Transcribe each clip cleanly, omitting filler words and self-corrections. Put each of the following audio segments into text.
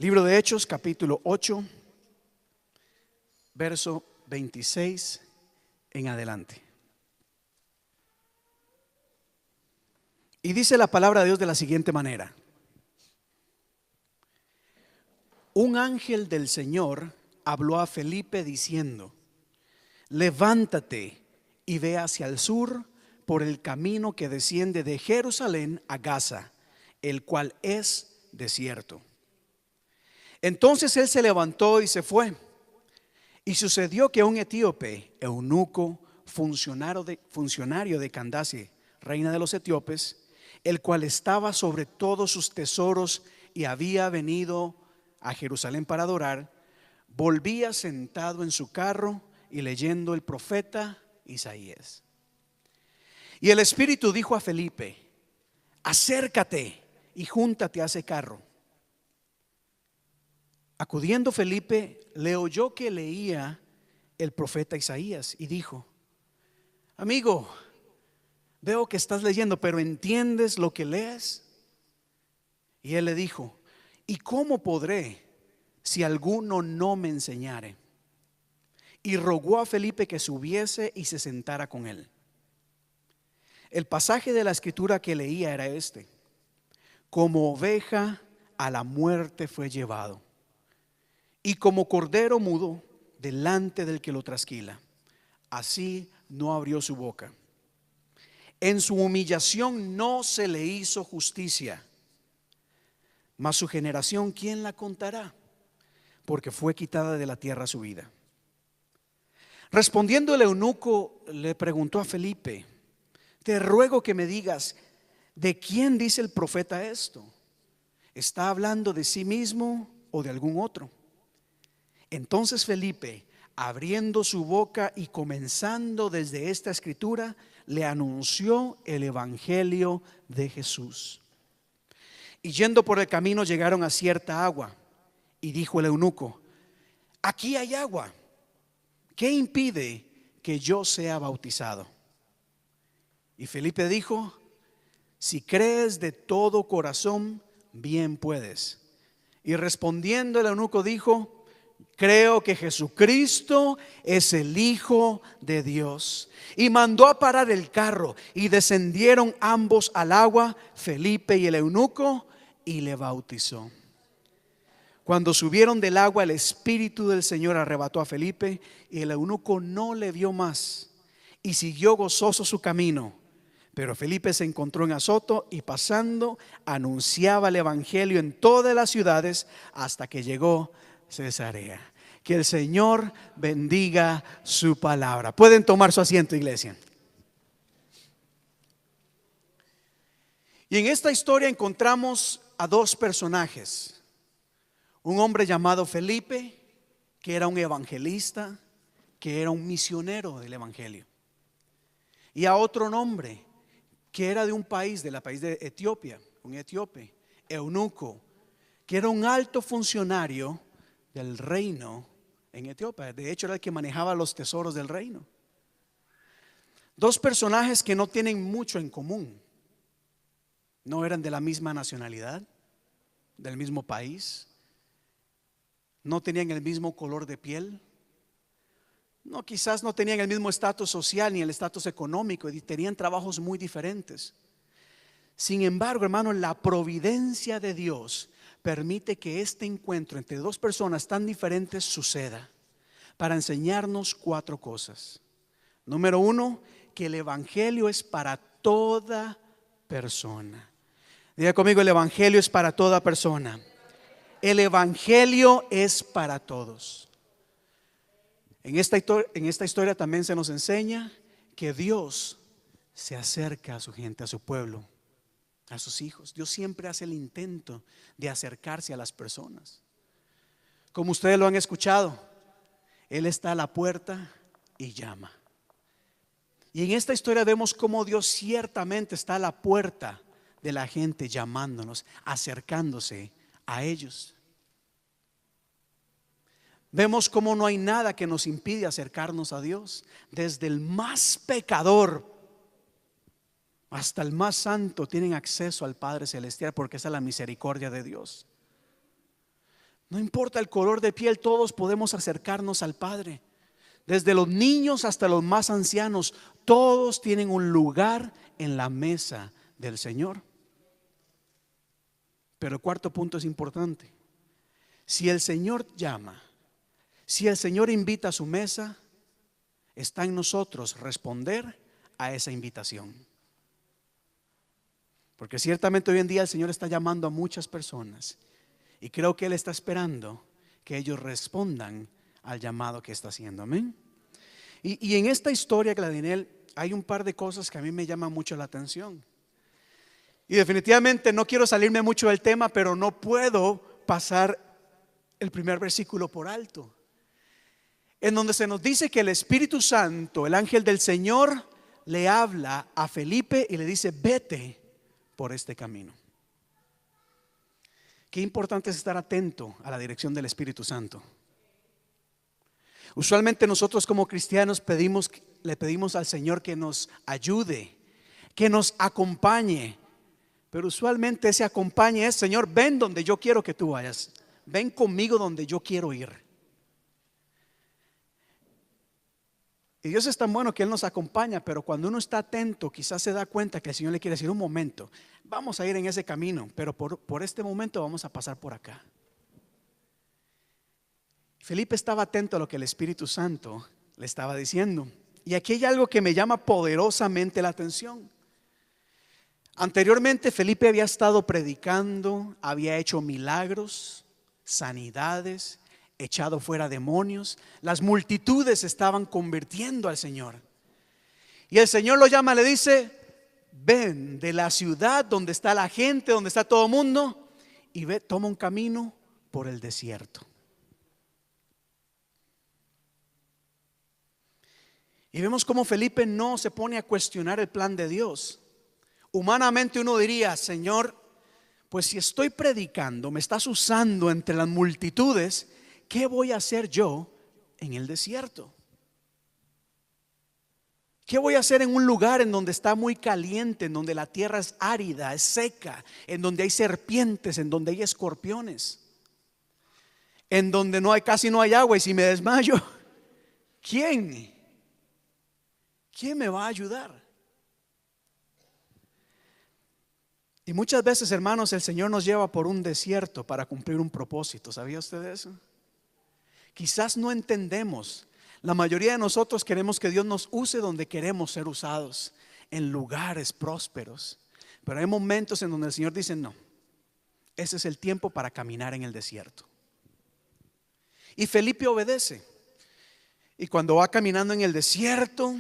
Libro de Hechos, capítulo 8, verso 26 en adelante. Y dice la palabra de Dios de la siguiente manera: un ángel del Señor habló a Felipe diciendo: levántate y ve hacia el sur por el camino que desciende de Jerusalén a Gaza, el cual es desierto. Entonces él se levantó y se fue. Y sucedió que un etíope, eunuco, funcionario de Candace, reina de los etíopes, el cual estaba sobre todos sus tesoros y había venido a Jerusalén para adorar, volvía sentado en su carro y leyendo el profeta Isaías. Y el Espíritu dijo a Felipe: acércate y júntate a ese carro. Acudiendo Felipe, le oyó que leía el profeta Isaías y dijo: amigo, veo que estás leyendo, pero ¿entiendes lo que lees? Y él le dijo: ¿y cómo podré si alguno no me enseñare? Y rogó a Felipe que subiese y se sentara con él. El pasaje de la escritura que leía era este: como oveja a la muerte fue llevado, y como cordero mudo delante del que lo trasquila, así no abrió su boca. En su humillación no se le hizo justicia. Mas su generación, ¿quién la contará? Porque fue quitada de la tierra su vida. Respondiendo el eunuco, le preguntó a Felipe: te ruego que me digas, ¿de quién dice el profeta esto? ¿Está hablando de sí mismo o de algún otro? Entonces Felipe, abriendo su boca y comenzando desde esta escritura, le anunció el evangelio de Jesús. Y yendo por el camino llegaron a cierta agua, y dijo el eunuco: aquí hay agua, ¿qué impide que yo sea bautizado? Y Felipe dijo: si crees de todo corazón, bien puedes. Y respondiendo el eunuco dijo: creo que Jesucristo es el Hijo de Dios. Y mandó a parar el carro, y descendieron ambos al agua, Felipe y el eunuco, y le bautizó. Cuando subieron del agua, el Espíritu del Señor arrebató a Felipe, y el eunuco no le vio más, y siguió gozoso su camino. Pero Felipe se encontró en Azoto, y pasando anunciaba el evangelio en todas las ciudades hasta que llegó Cesarea. Que el Señor bendiga su palabra. Pueden tomar su asiento, iglesia. Y en esta historia encontramos a dos personajes: un hombre llamado Felipe, que era un evangelista, que era un misionero del evangelio, y a otro hombre que era de un país, del país de Etiopía, un etíope, eunuco, que era un alto funcionario del reino en Etiopía. De hecho, era el que manejaba los tesoros del reino. Dos personajes que no tienen mucho en común. No eran de la misma nacionalidad, del mismo país, no tenían el mismo color de piel, no, quizás no tenían el mismo estatus social ni el estatus económico, y tenían trabajos muy diferentes. Sin embargo, hermano, la providencia de Dios permite que este encuentro entre dos personas tan diferentes suceda para enseñarnos cuatro cosas. Número uno, que el evangelio es para toda persona. Diga conmigo: el evangelio es para toda persona. El evangelio es para todos. En esta historia también se nos enseña que Dios se acerca a su gente, a su pueblo, a sus hijos. Dios siempre hace el intento de acercarse a las personas. Como ustedes lo han escuchado, Él está a la puerta y llama. Y en esta historia vemos cómo Dios ciertamente está a la puerta de la gente, llamándonos, acercándose a ellos. Vemos cómo no hay nada que nos impide acercarnos a Dios. Desde el más pecador hasta el más santo tienen acceso al Padre Celestial, porque esa es la misericordia de Dios. No importa el color de piel, todos podemos acercarnos al Padre. Desde los niños hasta los más ancianos, todos tienen un lugar en la mesa del Señor. Pero el cuarto punto es importante. Si el Señor llama, si el Señor invita a su mesa, está en nosotros responder a esa invitación. Porque ciertamente hoy en día el Señor está llamando a muchas personas y creo que Él está esperando que ellos respondan al llamado que está haciendo. Amén. Y en esta historia, Gladinel, hay un par de cosas que a mí me llaman mucho la atención. Y definitivamente no quiero salirme mucho del tema, pero no puedo pasar el primer versículo por alto, en donde se nos dice que el Espíritu Santo, el ángel del Señor, le habla a Felipe y le dice: vete por este camino. Qué importante es estar atento a la dirección del Espíritu Santo. Usualmente nosotros como cristianos le pedimos al Señor que nos ayude, que nos acompañe. Pero usualmente ese acompañe es: Señor, ven donde yo quiero que tú vayas. Ven conmigo donde yo quiero ir. Y Dios es tan bueno que Él nos acompaña, pero cuando uno está atento, quizás se da cuenta que el Señor le quiere decir: un momento, vamos a ir en ese camino, pero por este momento vamos a pasar por acá. Felipe estaba atento a lo que el Espíritu Santo le estaba diciendo. Y aquí hay algo que me llama poderosamente la atención. Anteriormente Felipe había estado predicando, había hecho milagros, sanidades, echado fuera demonios. Las multitudes se estaban convirtiendo al Señor. Y el Señor lo llama, le dice: ven de la ciudad donde está la gente, donde está todo el mundo, y ve, toma un camino por el desierto. Y vemos cómo Felipe no se pone a cuestionar el plan de Dios. Humanamente uno diría: Señor, pues si estoy predicando, me estás usando entre las multitudes, ¿qué voy a hacer yo en el desierto? ¿Qué voy a hacer en un lugar en donde está muy caliente, en donde la tierra es árida, es seca, en donde hay serpientes, en donde hay escorpiones, en donde casi no hay agua? Y si me desmayo, ¿quién me va a ayudar? Y muchas veces, hermanos, el Señor nos lleva por un desierto para cumplir un propósito. ¿Sabía usted eso? Quizás no entendemos. La mayoría de nosotros queremos que Dios nos use donde queremos ser usados, en lugares prósperos. Pero hay momentos en donde el Señor dice: no, ese es el tiempo para caminar en el desierto. Y Felipe obedece. Y cuando va caminando en el desierto,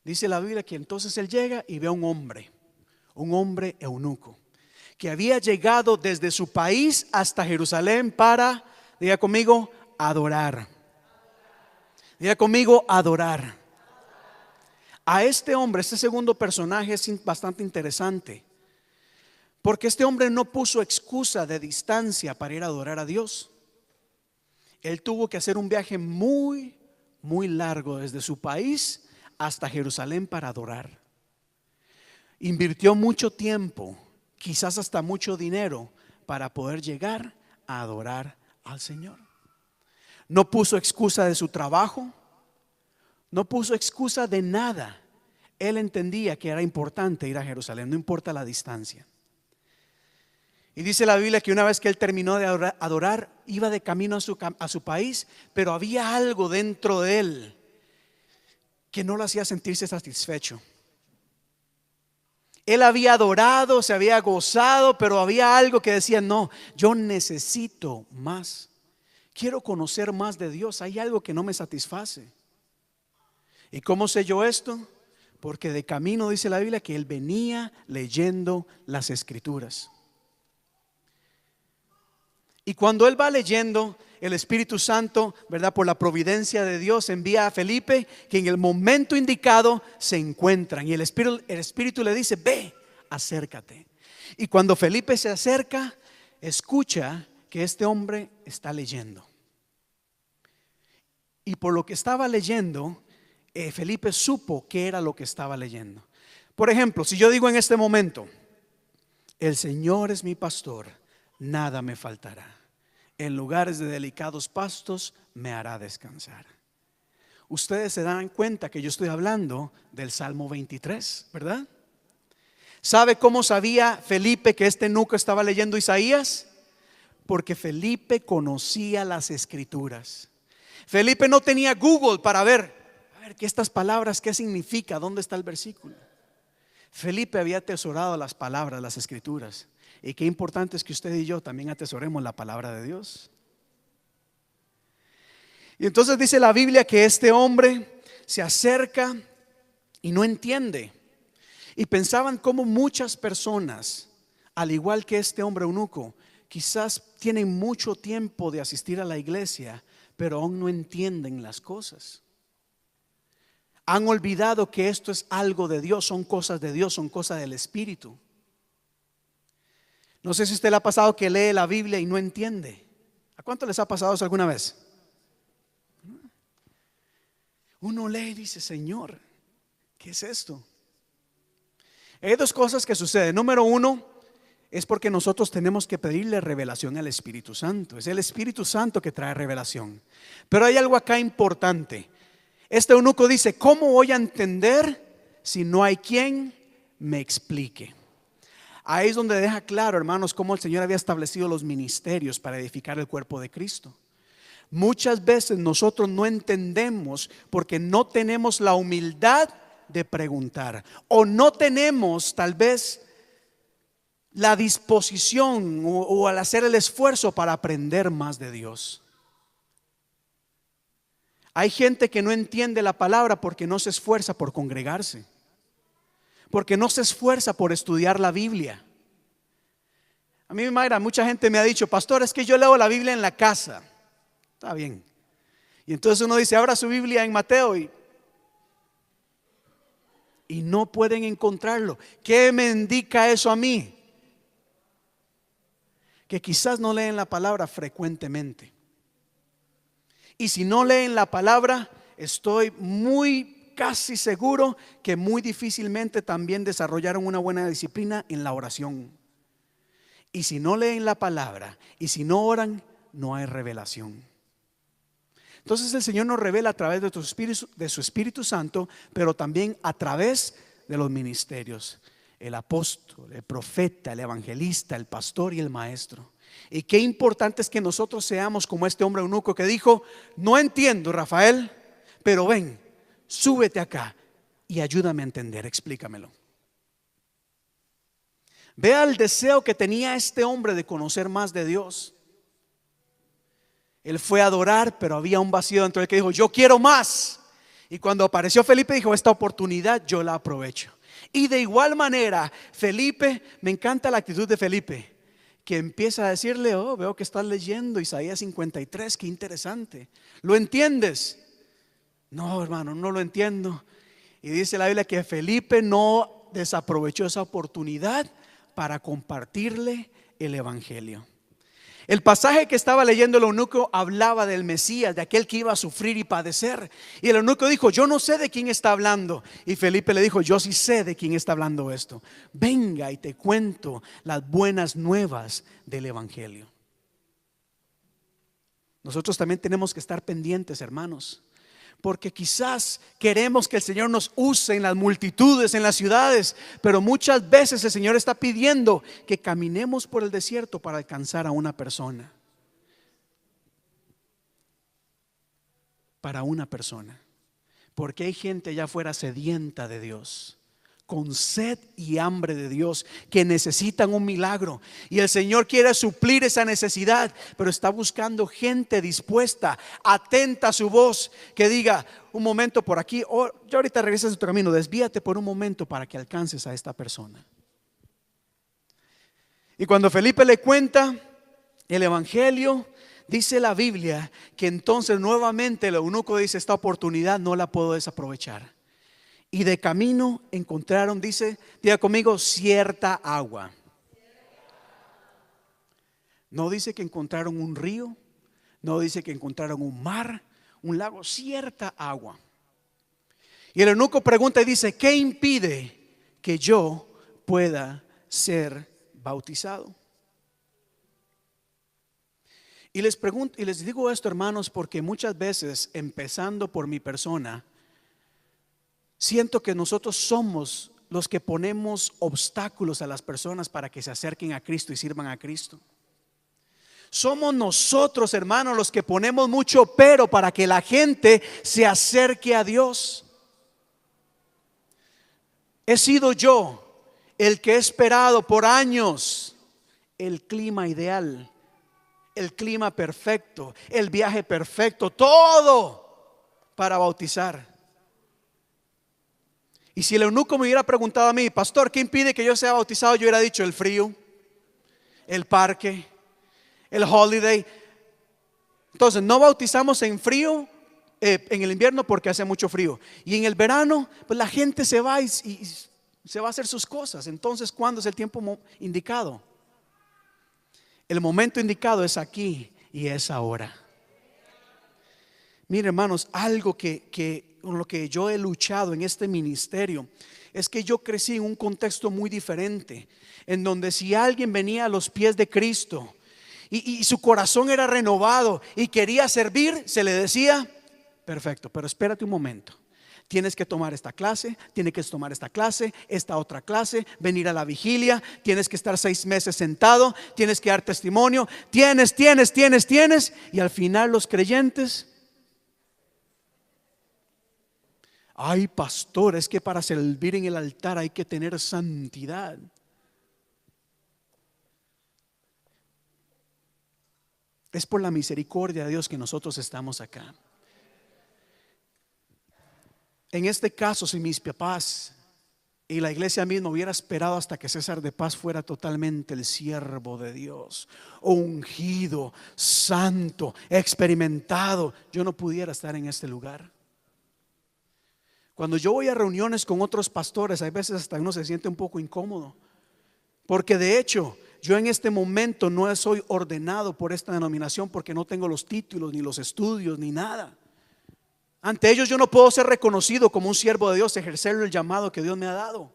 dice la Biblia que entonces él llega y ve a un hombre eunuco, que había llegado desde su país hasta Jerusalén para, diga conmigo, adorar. Diga conmigo, adorar. A este hombre, este segundo personaje es bastante interesante, porque este hombre no puso excusa de distancia para ir a adorar a Dios. Él tuvo que hacer un viaje muy, muy largo desde su país hasta Jerusalén para adorar. Invirtió mucho tiempo, quizás hasta mucho dinero, para poder llegar a adorar al Señor. No puso excusa de su trabajo, no puso excusa de nada. Él entendía que era importante ir a Jerusalén, no importa la distancia. Y dice la Biblia que una vez que él terminó de adorar, iba de camino a su país, pero había algo dentro de él que no lo hacía sentirse satisfecho. Él había adorado, se había gozado, pero había algo que decía: no, yo necesito más. Quiero conocer más de Dios. Hay algo que no me satisface. ¿Y cómo sé yo esto? Porque de camino, dice la Biblia, que él venía leyendo las Escrituras. Y cuando él va leyendo, el Espíritu Santo, ¿verdad?, por la providencia de Dios, envía a Felipe, que en el momento indicado se encuentran. Y el Espíritu le dice: ve, acércate. Y cuando Felipe se acerca, escucha que este hombre está leyendo. Y por lo que estaba leyendo, Felipe supo qué era lo que estaba leyendo. Por ejemplo, si yo digo en este momento: el Señor es mi pastor, nada me faltará. En lugares de delicados pastos me hará descansar. Ustedes se dan cuenta que yo estoy hablando del Salmo 23, ¿verdad? ¿Sabe cómo sabía Felipe que este eunuco estaba leyendo Isaías? Porque Felipe conocía las escrituras. Felipe no tenía Google para ver, que estas palabras, ¿qué significa? ¿Dónde está el versículo? Felipe había atesorado las palabras, las escrituras. Y qué importante es que usted y yo también atesoremos la palabra de Dios. Y entonces dice la Biblia que este hombre se acerca y no entiende. Y pensaban cómo muchas personas, al igual que este hombre eunuco, quizás tienen mucho tiempo de asistir a la iglesia, pero aún no entienden las cosas. Han olvidado que esto es algo de Dios, son cosas de Dios, son cosas del Espíritu. No sé si a usted le ha pasado que lee la Biblia y no entiende. ¿A cuánto les ha pasado eso alguna vez? Uno lee y dice, Señor, ¿qué es esto? Hay dos cosas que suceden. Número uno, es porque nosotros tenemos que pedirle revelación al Espíritu Santo. Es el Espíritu Santo que trae revelación. Pero hay algo acá importante. Este eunuco dice, ¿cómo voy a entender si no hay quien me explique? Ahí es donde deja claro, hermanos, cómo el Señor había establecido los ministerios para edificar el cuerpo de Cristo. Muchas veces nosotros no entendemos porque no tenemos la humildad de preguntar, o no tenemos tal vez la disposición o al hacer el esfuerzo para aprender más de Dios. Hay gente que no entiende la palabra porque no se esfuerza por congregarse, porque no se esfuerza por estudiar la Biblia. A mí, Mayra, mucha gente me ha dicho, pastor, es que yo leo la Biblia en la casa. Está bien. Y entonces uno dice, abra su Biblia en Mateo y no pueden encontrarlo. ¿Qué me indica eso a mí? Que quizás no leen la palabra frecuentemente. Y si no leen la palabra, estoy casi seguro que muy difícilmente también desarrollaron una buena disciplina en la oración. Y si no leen la palabra y si no oran, no hay revelación. Entonces el Señor nos revela a través de su Espíritu Santo, pero también a través de los ministerios. El apóstol, el profeta, el evangelista, el pastor y el maestro. Y qué importante es que nosotros seamos como este hombre eunuco que dijo, no entiendo, Rafael, pero ven, súbete acá y ayúdame a entender, explícamelo. Vea el deseo que tenía este hombre de conocer más de Dios. Él fue a adorar, pero había un vacío dentro de él que dijo, yo quiero más. Y cuando apareció Felipe dijo, esta oportunidad yo la aprovecho. Y de igual manera, Felipe, me encanta la actitud de Felipe, que empieza a decirle, oh, veo que estás leyendo Isaías 53, qué interesante. ¿Lo entiendes? No, hermano, no lo entiendo. Y dice la Biblia que Felipe no desaprovechó esa oportunidad para compartirle el evangelio. El pasaje que estaba leyendo el eunuco hablaba del Mesías, de aquel que iba a sufrir y padecer. Y el eunuco dijo, yo no sé de quién está hablando. Y Felipe le dijo, yo sí sé de quién está hablando esto. Venga y te cuento las buenas nuevas del evangelio. Nosotros también tenemos que estar pendientes, hermanos, porque quizás queremos que el Señor nos use en las multitudes, en las ciudades, pero muchas veces el Señor está pidiendo que caminemos por el desierto para alcanzar a una persona. Para una persona. Porque hay gente allá afuera sedienta de Dios, con sed y hambre de Dios, que necesitan un milagro. Y el Señor quiere suplir esa necesidad, pero está buscando gente dispuesta, atenta a su voz, que diga, un momento por aquí, yo ahorita regresas a tu camino, desvíate por un momento para que alcances a esta persona. Y cuando Felipe le cuenta el evangelio, dice la Biblia que entonces nuevamente el eunuco dice, esta oportunidad no la puedo desaprovechar. Y de camino encontraron, diga conmigo, cierta agua. No dice que encontraron un río, no dice que encontraron un mar, un lago, cierta agua. Y el eunuco pregunta y dice, ¿qué impide que yo pueda ser bautizado? Y les pregunto, y les digo esto, hermanos, porque muchas veces, empezando por mi persona, siento que nosotros somos los que ponemos obstáculos a las personas para que se acerquen a Cristo y sirvan a Cristo. Somos nosotros, hermanos, los que ponemos mucho pero para que la gente se acerque a Dios. He sido yo el que he esperado por años el clima ideal, el clima perfecto, el viaje perfecto, todo para bautizar. Y si el eunuco me hubiera preguntado a mí, pastor, ¿qué impide que yo sea bautizado? Yo hubiera dicho el frío, el parque, el holiday. Entonces no bautizamos en frío, en el invierno porque hace mucho frío. Y en el verano, pues la gente se va y se va a hacer sus cosas. Entonces, ¿cuándo es el tiempo indicado? El momento indicado es aquí y es ahora. Mire, hermanos, algo con lo que yo he luchado en este ministerio es que yo crecí en un contexto muy diferente, en donde si alguien venía a los pies de Cristo y su corazón era renovado y quería servir, se le decía: perfecto, pero espérate un momento. Tienes que tomar esta clase, tienes que tomar esta clase, esta otra clase, venir a la vigilia, tienes que estar 6 meses sentado, tienes que dar testimonio, tienes. Y al final los creyentes: ay, pastor, es que para servir en el altar hay que tener santidad. Es por la misericordia de Dios que nosotros estamos acá. En este caso, si mis papás y la iglesia misma hubiera esperado hasta que César de Paz fuera totalmente el siervo de Dios, ungido, santo, experimentado, yo no pudiera estar en este lugar. Cuando yo voy a reuniones con otros pastores, hay veces hasta uno se siente un poco incómodo, porque de hecho yo en este momento no soy ordenado por esta denominación, porque no tengo los títulos, ni los estudios, ni nada. Ante ellos yo no puedo ser reconocido como un siervo de Dios, ejercer el llamado que Dios me ha dado,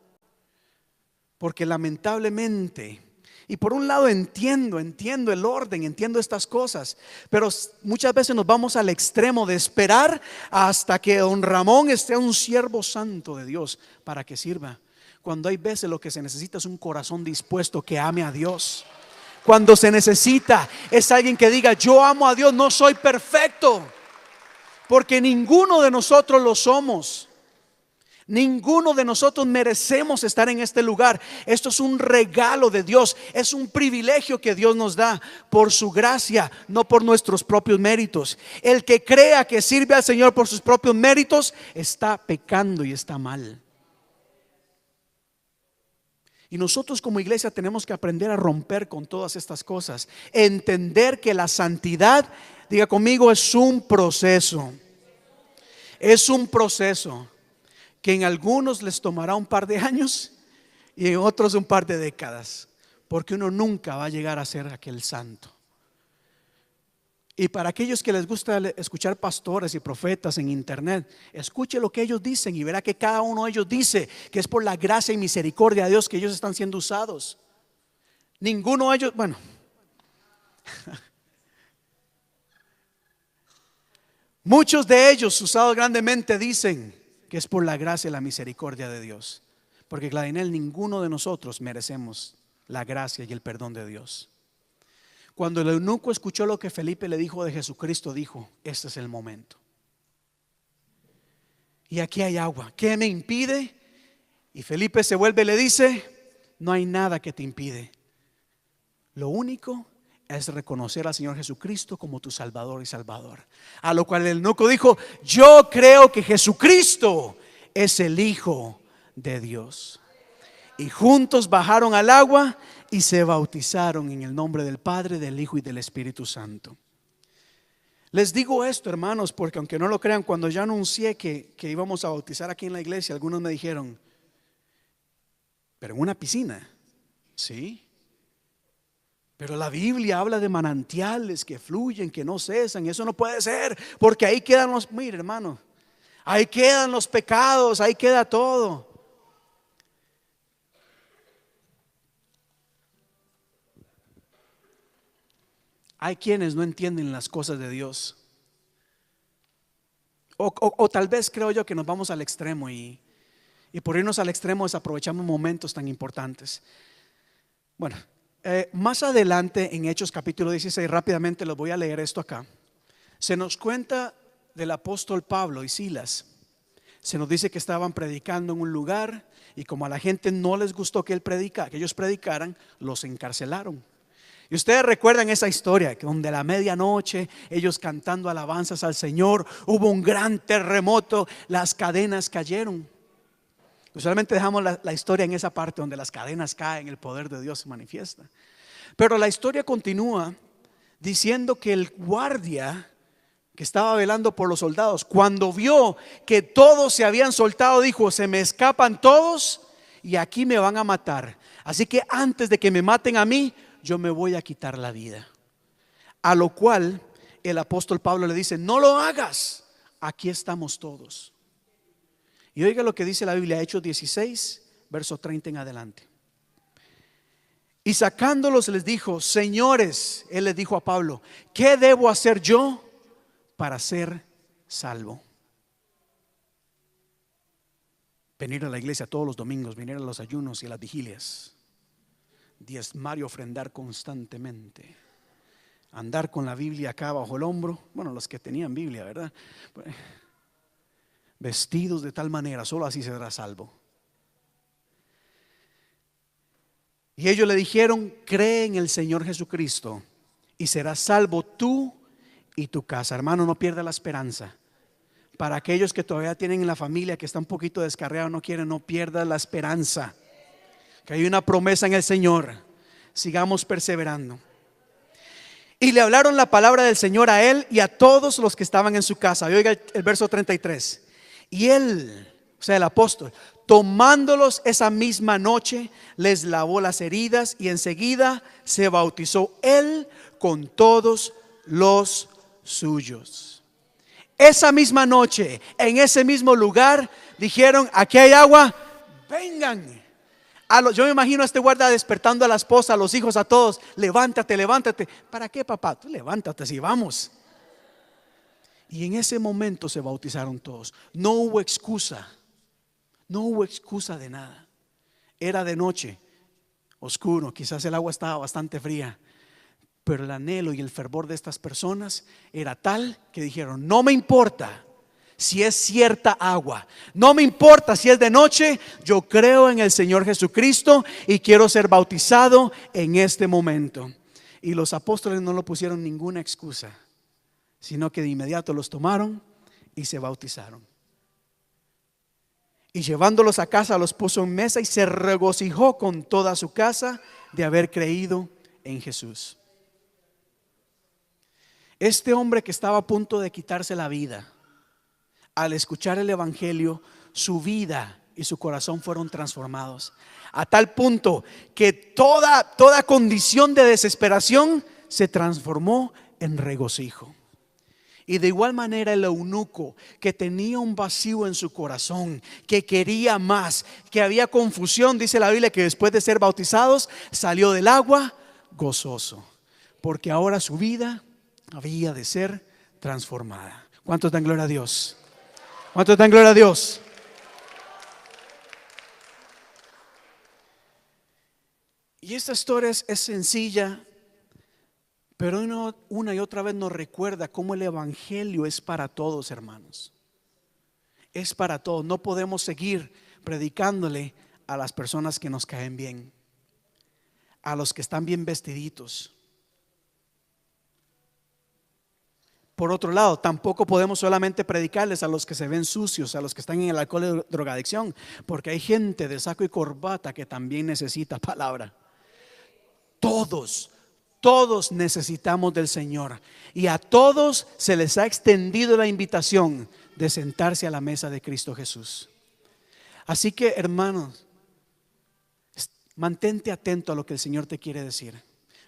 porque lamentablemente, y por un lado entiendo el orden, entiendo estas cosas, pero muchas veces nos vamos al extremo de esperar hasta que don Ramón esté un siervo santo de Dios para que sirva, cuando hay veces lo que se necesita es un corazón dispuesto que ame a Dios. Cuando se necesita es alguien que diga: yo amo a Dios, no soy perfecto, porque ninguno de nosotros lo somos. Ninguno de nosotros merecemos estar en este lugar. Esto es un regalo de Dios, es un privilegio que Dios nos da por su gracia, no por nuestros propios méritos. El que crea que sirve al Señor por sus propios méritos está pecando y está mal. Y nosotros como iglesia tenemos que aprender a romper con todas estas cosas, entender que la santidad, diga conmigo, es un proceso. Es un proceso que en algunos les tomará un par de años y en otros un par de décadas, porque uno nunca va a llegar a ser aquel santo. Y para aquellos que les gusta escuchar pastores y profetas en internet, escuche lo que ellos dicen y verá que cada uno de ellos dice que es por la gracia y misericordia de Dios que ellos están siendo usados. Ninguno de ellos, bueno, muchos de ellos usados grandemente dicen que es por la gracia y la misericordia de Dios, porque claro, en él ninguno de nosotros merecemos la gracia y el perdón de Dios. Cuando el eunuco escuchó lo que Felipe le dijo de Jesucristo, dijo: este es el momento. Y aquí hay agua, ¿qué me impide? Y Felipe se vuelve y le dice: no hay nada que te impide. Lo único es reconocer al Señor Jesucristo como tu Salvador y Salvador. A lo cual el eunuco dijo: yo creo que Jesucristo es el Hijo de Dios. Y juntos bajaron al agua y se bautizaron en el nombre del Padre, del Hijo y del Espíritu Santo. Les digo esto, hermanos, porque aunque no lo crean, cuando yo anuncié que íbamos a bautizar aquí en la iglesia, algunos me dijeron: pero en una piscina. Sí, pero la Biblia habla de manantiales que fluyen, que no cesan. Eso no puede ser, porque ahí quedan los, mire hermano, ahí quedan los pecados, ahí queda todo. Hay quienes no entienden las cosas de Dios. O tal vez creo yo que nos vamos al extremo y por irnos al extremo desaprovechamos momentos tan importantes. Bueno, más adelante en Hechos capítulo 16, rápidamente los voy a leer esto acá. Se nos cuenta del apóstol Pablo y Silas. Se nos dice que estaban predicando en un lugar y como a la gente no les gustó que ellos predicaran, los encarcelaron. Y ustedes recuerdan esa historia, que donde a la medianoche ellos cantando alabanzas al Señor, hubo un gran terremoto, las cadenas cayeron. Usualmente dejamos la historia en esa parte donde las cadenas caen, el poder de Dios se manifiesta. Pero la historia continúa diciendo que el guardia que estaba velando por los soldados, cuando vio que todos se habían soltado, dijo: se me escapan todos y aquí me van a matar. Así que antes de que me maten a mí, yo me voy a quitar la vida. A lo cual el apóstol Pablo le dice: no lo hagas, aquí estamos todos. Y oiga lo que dice la Biblia, Hechos 16, verso 30 en adelante. Y sacándolos les dijo: señores, él les dijo a Pablo, ¿qué debo hacer yo para ser salvo? Venir a la iglesia todos los domingos, venir a los ayunos y a las vigilias, diezmar y ofrendar constantemente, andar con la Biblia acá bajo el hombro. Bueno, los que tenían Biblia, ¿verdad? Vestidos de tal manera, solo así será salvo. Y ellos le dijeron: cree en el Señor Jesucristo y serás salvo tú y tu casa. Hermano, no pierda la esperanza. Para aquellos que todavía tienen en la familia que está un poquito descarriado, no quieren, no pierda la esperanza, que hay una promesa en el Señor. Sigamos perseverando. Y le hablaron la palabra del Señor a él y a todos los que estaban en su casa. Y oiga el verso 33. Y él, o sea el apóstol, tomándolos esa misma noche, les lavó las heridas y enseguida se bautizó él con todos los suyos. Esa misma noche, en ese mismo lugar, dijeron: aquí hay agua, vengan. Yo me imagino a este guarda despertando a la esposa, a los hijos, a todos: levántate, levántate. ¿Para qué, papá? Tú levántate, si vamos. Y en ese momento se bautizaron todos. No hubo excusa. No hubo excusa de nada. Era de noche, oscuro, quizás el agua estaba bastante fría, pero el anhelo y el fervor de estas personas era tal que dijeron: no me importa si es cierta agua, no me importa si es de noche, yo creo en el Señor Jesucristo y quiero ser bautizado en este momento. Y los apóstoles no lo pusieron ninguna excusa, sino que de inmediato los tomaron y se bautizaron. Y llevándolos a casa los puso en mesa y se regocijó con toda su casa de haber creído en Jesús. Este hombre que estaba a punto de quitarse la vida, al escuchar el evangelio, su vida y su corazón fueron transformados a tal punto que toda condición de desesperación se transformó en regocijo. Y de igual manera el eunuco, que tenía un vacío en su corazón, que quería más, que había confusión, dice la Biblia que después de ser bautizados salió del agua gozoso, porque ahora su vida había de ser transformada. ¿Cuántos dan gloria a Dios? ¿Cuántos dan gloria a Dios? Y esta historia es sencilla, pero una y otra vez nos recuerda cómo el evangelio es para todos, hermanos. Es para todos. No podemos seguir predicándole a las personas que nos caen bien, a los que están bien vestiditos. Por otro lado, tampoco podemos solamente predicarles a los que se ven sucios, a los que están en el alcohol y drogadicción, porque hay gente de saco y corbata que también necesita palabra. Todos necesitamos del Señor, y a todos se les ha extendido la invitación de sentarse a la mesa de Cristo Jesús. Así que, hermanos, mantente atento a lo que el Señor te quiere decir,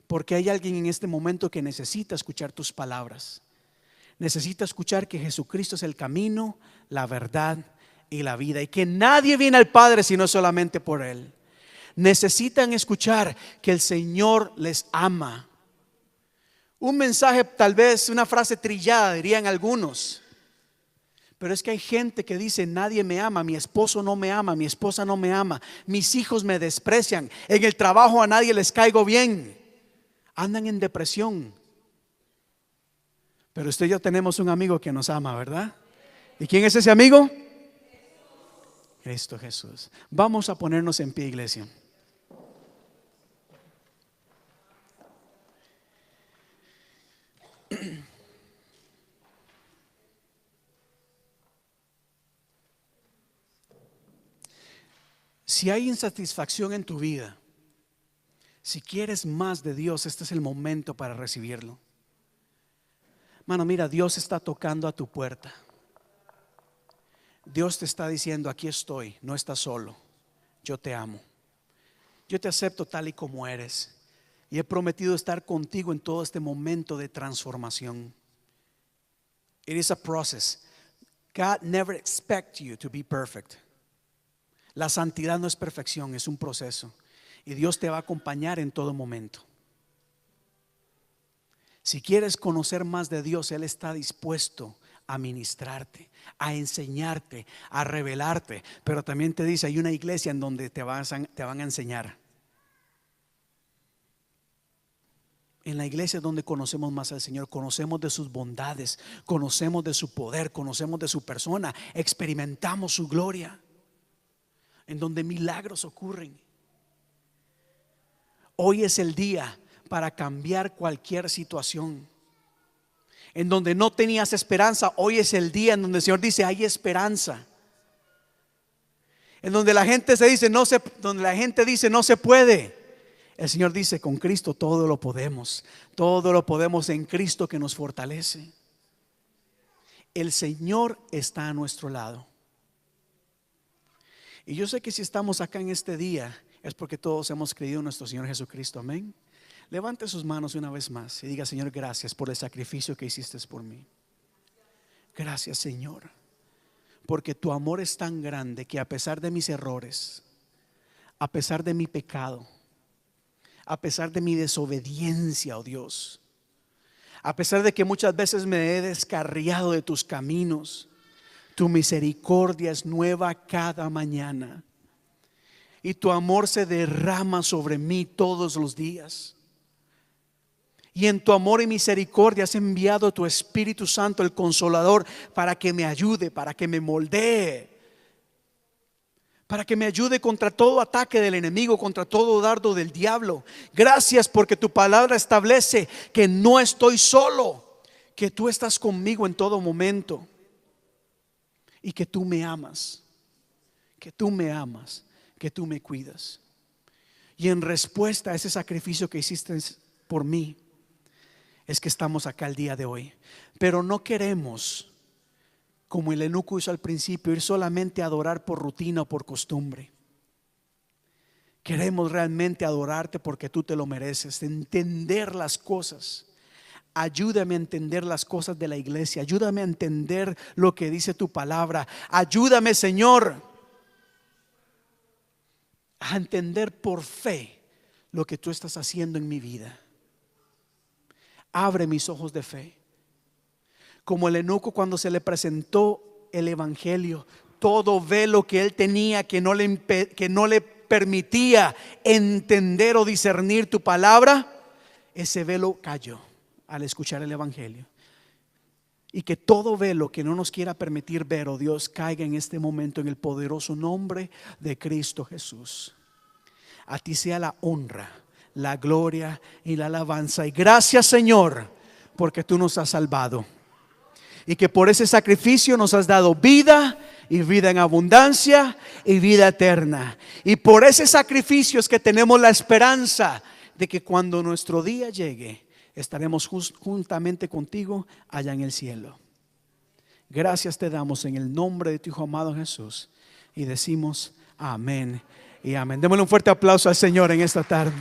porque hay alguien en este momento que necesita escuchar tus palabras. Necesita escuchar que Jesucristo es el camino, la verdad y la vida, y que nadie viene al Padre sino solamente por Él. Necesitan escuchar que el Señor les ama. Un mensaje, tal vez una frase trillada, dirían algunos. Pero es que hay gente que dice: nadie me ama, mi esposo no me ama, mi esposa no me ama, mis hijos me desprecian, en el trabajo a nadie les caigo bien. Andan en depresión. Pero usted y yo tenemos un amigo que nos ama, ¿verdad? ¿Y quién es ese amigo? Cristo Jesús. Vamos a ponernos en pie, iglesia. Si hay insatisfacción en tu vida, si quieres más de Dios, este es el momento para recibirlo. Mano, mira, Dios está tocando a tu puerta. Dios te está diciendo: aquí estoy, no estás solo, yo te amo, yo te acepto tal y como eres, y he prometido estar contigo en todo este momento de transformación. It is a process. God never expects you to be perfect. La santidad no es perfección, es un proceso, y Dios te va a acompañar en todo momento. Si quieres conocer más de Dios, Él está dispuesto a ministrarte, a enseñarte, a revelarte. Pero también te dice: hay una iglesia en donde te van a enseñar. En la iglesia es donde conocemos más al Señor, conocemos de sus bondades, conocemos de su poder, conocemos de su persona, experimentamos su gloria, en donde milagros ocurren. Hoy es el día para cambiar cualquier situación. En donde no tenías esperanza, hoy es el día en donde el Señor dice: hay esperanza. En donde la gente dice no se puede, el Señor dice: con Cristo todo lo podemos. Todo lo podemos en Cristo que nos fortalece. El Señor está a nuestro lado. Y yo sé que si estamos acá en este día es porque todos hemos creído en nuestro Señor Jesucristo. Amén. Levante sus manos una vez más y diga: Señor, gracias por el sacrificio que hiciste por mí. Gracias, Señor, porque tu amor es tan grande que a pesar de mis errores, a pesar de mi pecado, a pesar de mi desobediencia, oh Dios, a pesar de que muchas veces me he descarriado de tus caminos, tu misericordia es nueva cada mañana y tu amor se derrama sobre mí todos los días. Y en tu amor y misericordia has enviado tu Espíritu Santo, el Consolador, para que me ayude, para que me moldee, para que me ayude contra todo ataque del enemigo, contra todo dardo del diablo. Gracias porque tu palabra establece que no estoy solo, que tú estás conmigo en todo momento y que tú me amas, que tú me amas, que tú me cuidas. Y en respuesta a ese sacrificio que hiciste por mí, es que estamos acá el día de hoy. Pero no queremos, como el eunuco hizo al principio, ir solamente a adorar por rutina o por costumbre. Queremos realmente adorarte porque tú te lo mereces, entender las cosas. Ayúdame a entender las cosas de la iglesia, ayúdame a entender lo que dice tu palabra. Ayúdame, Señor, a entender por fe lo que tú estás haciendo en mi vida. Abre mis ojos de fe. Como el eunuco, cuando se le presentó el evangelio, todo velo que él tenía que no le permitía entender o discernir tu palabra, ese velo cayó al escuchar el evangelio. Y que todo velo que no nos quiera permitir ver, oh Dios, caiga en este momento en el poderoso nombre de Cristo Jesús. A ti sea la honra, la gloria y la alabanza. Y gracias, Señor, porque tú nos has salvado y que por ese sacrificio nos has dado vida y vida en abundancia y vida eterna. Y por ese sacrificio es que tenemos la esperanza de que cuando nuestro día llegue estaremos juntamente contigo allá en el cielo. Gracias te damos en el nombre de tu Hijo amado Jesús y decimos amén y amén. Démosle un fuerte aplauso al Señor en esta tarde.